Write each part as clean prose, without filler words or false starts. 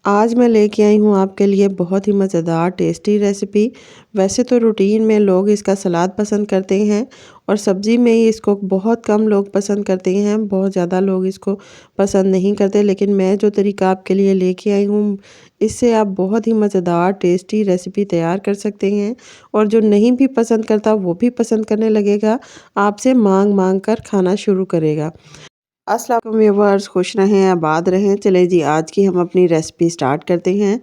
आज मैं लेके आई हूँ आपके लिए बहुत ही मज़ेदार टेस्टी रेसिपी। वैसे तो रूटीन में लोग इसका सलाद पसंद करते हैं और सब्ज़ी में ही इसको बहुत कम लोग पसंद करते हैं, बहुत ज़्यादा लोग इसको पसंद नहीं करते। लेकिन मैं जो तरीका आपके लिए लेके आई हूँ, इससे आप बहुत ही मज़ेदार टेस्टी रेसिपी तैयार कर सकते हैं और जो नहीं भी पसंद करता वो भी पसंद करने लगेगा, आपसे माँग-माँग कर खाना शुरू करेगा। अस्सलाम वालेकुम व्यूअर्स, खुश रहें, आबाद रहें। चलें जी, आज की हम अपनी रेसिपी स्टार्ट करते हैं।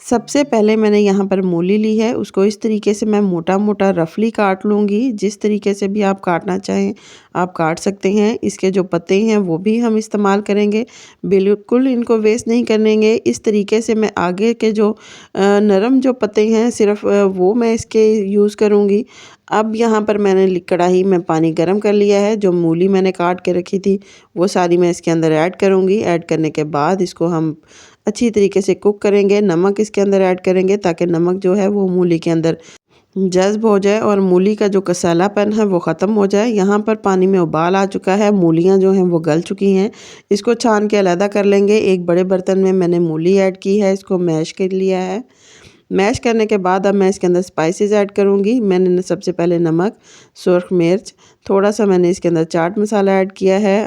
सबसे पहले मैंने यहाँ पर मूली ली है, उसको इस तरीके से मैं मोटा-मोटा रफली काट लूँगी। जिस तरीके से भी आप काटना चाहें, आप काट सकते हैं। इसके जो पत्ते हैं वो भी हम इस्तेमाल करेंगे, बिल्कुल इनको वेस्ट नहीं करेंगे। इस तरीके से मैं आगे के जो नरम जो पत्ते हैं सिर्फ़ वो मैं इसके यूज़ करूँगी। अब यहाँ पर मैंने कढ़ाई में पानी गरम कर लिया है, जो मूली मैंने काट के रखी थी वो सारी मैं इसके अंदर ऐड करूँगी। ऐड करने के बाद इसको हम अच्छी तरीके से कुक करेंगे। नमक इसके अंदर ऐड करेंगे ताकि नमक जो है वो मूली के अंदर जज़्ब हो जाए और मूली का जो कसालापन है वो ख़त्म हो जाए। यहाँ पर पानी में उबाल आ चुका है, मूलियाँ जो हैं वो गल चुकी हैं। इसको छान के अलहदा कर लेंगे। एक बड़े बर्तन में मैंने मूली ऐड की है, इसको मैश कर लिया है। मैश करने के बाद अब मैं इसके अंदर स्पाइसेस ऐड करूँगी। मैंने सबसे पहले नमक, सुर्ख मिर्च, थोड़ा-सा मैंने इसके अंदर चाट मसाला ऐड किया है,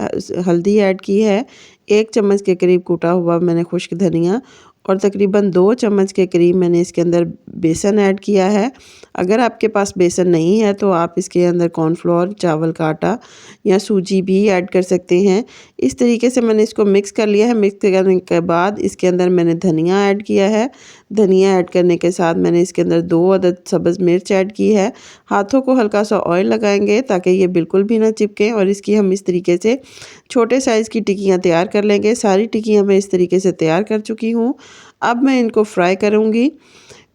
हल्दी ऐड की है, 1 चम्मच के करीब कूटा हुआ मैंने खुश्क धनिया और तकरीबन 2 चम्मच के करीब मैंने इसके अंदर बेसन ऐड किया है। अगर आपके पास बेसन नहीं है तो आप इसके अंदर कॉर्नफ्लोर, चावल का आटा या सूजी भी ऐड कर सकते हैं। इस तरीके से मैंने इसको मिक्स कर लिया है। मिक्स करने के बाद इसके अंदर मैंने धनिया ऐड किया है। धनिया ऐड करने के साथ मैंने इसके अंदर 2 अदद सब्ज़ मिर्च ऐड की है। हाथों को हल्का सा ऑयल लगाएंगे ताकि ये बिल्कुल भी ना चिपके और इसकी हम इस तरीके से छोटे साइज़ की टिक्कियाँ तैयार कर लेंगे। सारी टिक्कियाँ मैं इस तरीके से तैयार कर चुकी हूँ। अब मैं इनको फ्राई करूँगी।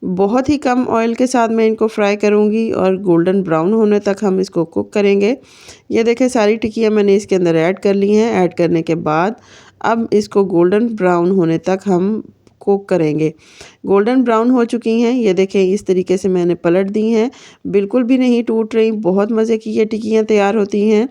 बहुत ही कम ऑयल के साथ मैं इनको फ्राई करूँगी और गोल्डन ब्राउन होने तक हम इसको कुक करेंगे। ये देखें, सारी टिक्कियाँ मैंने इसके अंदर ऐड कर ली हैं। ऐड करने के बाद अब इसको गोल्डन ब्राउन होने तक हम कुक करेंगे। गोल्डन ब्राउन हो चुकी हैं, ये देखें इस तरीके से मैंने पलट दी हैं, बिल्कुल भी नहीं टूट रही। बहुत मज़े की ये टिक्कियाँ तैयार होती हैं।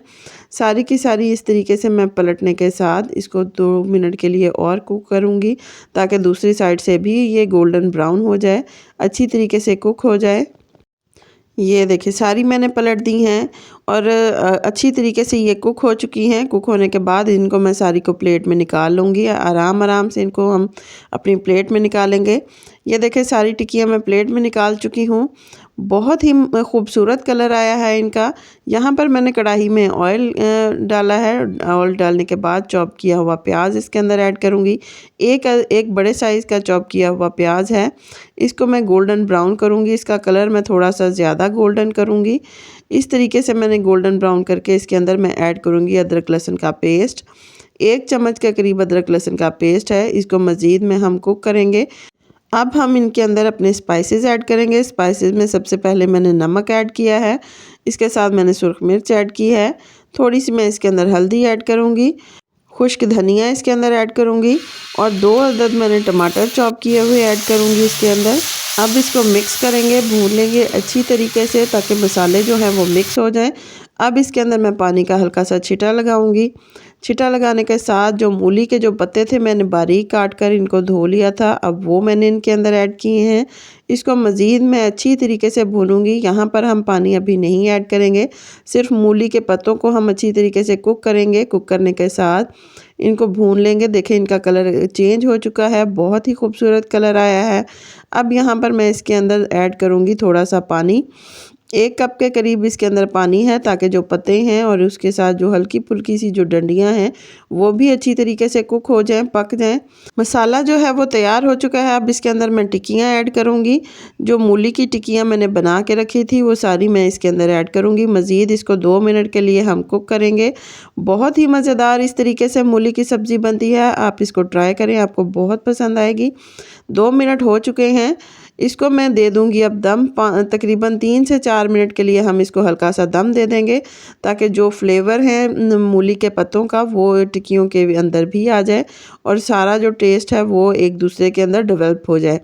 सारी की सारी इस तरीके से मैं पलटने के साथ इसको 2 मिनट के लिए और कुक करूँगी ताकि दूसरी साइड से भी ये गोल्डन ब्राउन हो जाए, अच्छी तरीके से कुक हो जाए। ये देखिए, सारी मैंने पलट दी हैं और अच्छी तरीके से ये कुक हो चुकी हैं। कुक होने के बाद इनको मैं सारी को प्लेट में निकाल लूँगी। आराम-आराम से इनको हम अपनी प्लेट में निकालेंगे। ये देखिए, सारी टिक्कियाँ मैं प्लेट में निकाल चुकी हूँ। बहुत ही खूबसूरत कलर आया है इनका। यहाँ पर मैंने कढ़ाई में ऑयल डाला है। ऑयल डालने के बाद चॉप किया हुआ प्याज इसके अंदर ऐड करूँगी। एक बड़े साइज़ का चॉप किया हुआ प्याज है। इसको मैं गोल्डन ब्राउन करूँगी। इसका कलर मैं थोड़ा-सा ज़्यादा गोल्डन करूँगी। इस तरीके से मैंने गोल्डन ब्राउन करके इसके अंदर मैं ऐड करूँगी अदरक लहसुन का पेस्ट। 1 चम्मच के करीब अदरक लहसुन का पेस्ट है। इसको मज़ीद में हम कुक करेंगे। अब हम इनके अंदर अपने स्पाइसेस ऐड करेंगे। स्पाइसेस में सबसे पहले मैंने नमक ऐड किया है। इसके साथ मैंने सुर्ख मिर्च ऐड की है। थोड़ी-सी मैं इसके अंदर हल्दी ऐड करूँगी। खुश्क धनिया इसके अंदर ऐड करूँगी और 2 अदद मैंने टमाटर चॉप किए हुए ऐड करूँगी इसके अंदर। अब इसको मिक्स करेंगे, भून लेंगे अच्छी तरीके से ताकि मसाले जो हैं वो मिक्स हो जाएँ। अब इसके अंदर मैं पानी का हल्का सा छींटा लगाऊँगी। छींटा लगाने के साथ जो मूली के जो पत्ते थे मैंने बारीक काट कर इनको धो लिया था, अब वो मैंने इनके अंदर ऐड किए हैं। इसको मज़ीद मैं अच्छी तरीके से भूनूँगी। यहाँ पर हम पानी अभी नहीं ऐड करेंगे, सिर्फ मूली के पत्तों को हम अच्छी तरीके से कुक करेंगे। कुक करने के साथ इनको भून लेंगे। देखें, इनका कलर चेंज हो चुका है, बहुत ही खूबसूरत कलर आया है। अब यहाँ पर मैं इसके अंदर ऐड करूँगी थोड़ा सा पानी। 1 कप के करीब इसके अंदर पानी है ताकि जो पत्ते हैं और उसके साथ जो हल्की-फुल्की सी जो डंडियाँ हैं वो भी अच्छी तरीके से कुक हो जाएँ, पक जाएँ। मसाला जो है वो तैयार हो चुका है। अब इसके अंदर मैं टिक्कियाँ ऐड करूँगी। जो मूली की टिक्कियाँ मैंने बना के रखी थी वो सारी मैं इसके अंदर ऐड करूँगी। मज़ीद इसको 2 मिनट के लिए हम कुक करेंगे। बहुत ही मज़ेदार इस तरीके से मूली की सब्ज़ी बनती है। आप इसको ट्राई करें, आपको बहुत पसंद आएगी। 2 मिनट हो चुके हैं। इसको मैं दे दूँगी अब दम। तकरीबन 3 से 4 मिनट के लिए हम इसको हल्का सा दम दे देंगे ताकि जो फ्लेवर है मूली के पत्तों का वो टिक्कियों के अंदर भी आ जाए और सारा जो टेस्ट है वो एक दूसरे के अंदर डेवलप हो जाए।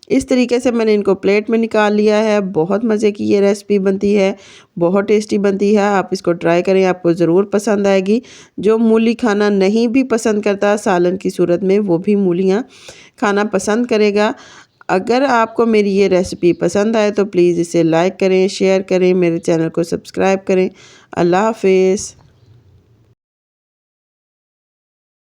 इस तरीके से मैंने इनको प्लेट में निकाल लिया है। बहुत मज़े की ये रेसिपी बनती है, बहुत टेस्टी बनती है। आप इसको ट्राई करें, आपको ज़रूर पसंद आएगी। जो मूली खाना नहीं भी पसंद करता सालन की सूरत में, वो भी मूलियाँ खाना पसंद करेगा। अगर आपको मेरी ये रेसिपी पसंद आए तो प्लीज़ इसे लाइक करें, शेयर करें, मेरे चैनल को सब्सक्राइब करें। अल्लाह हाफ़िज़।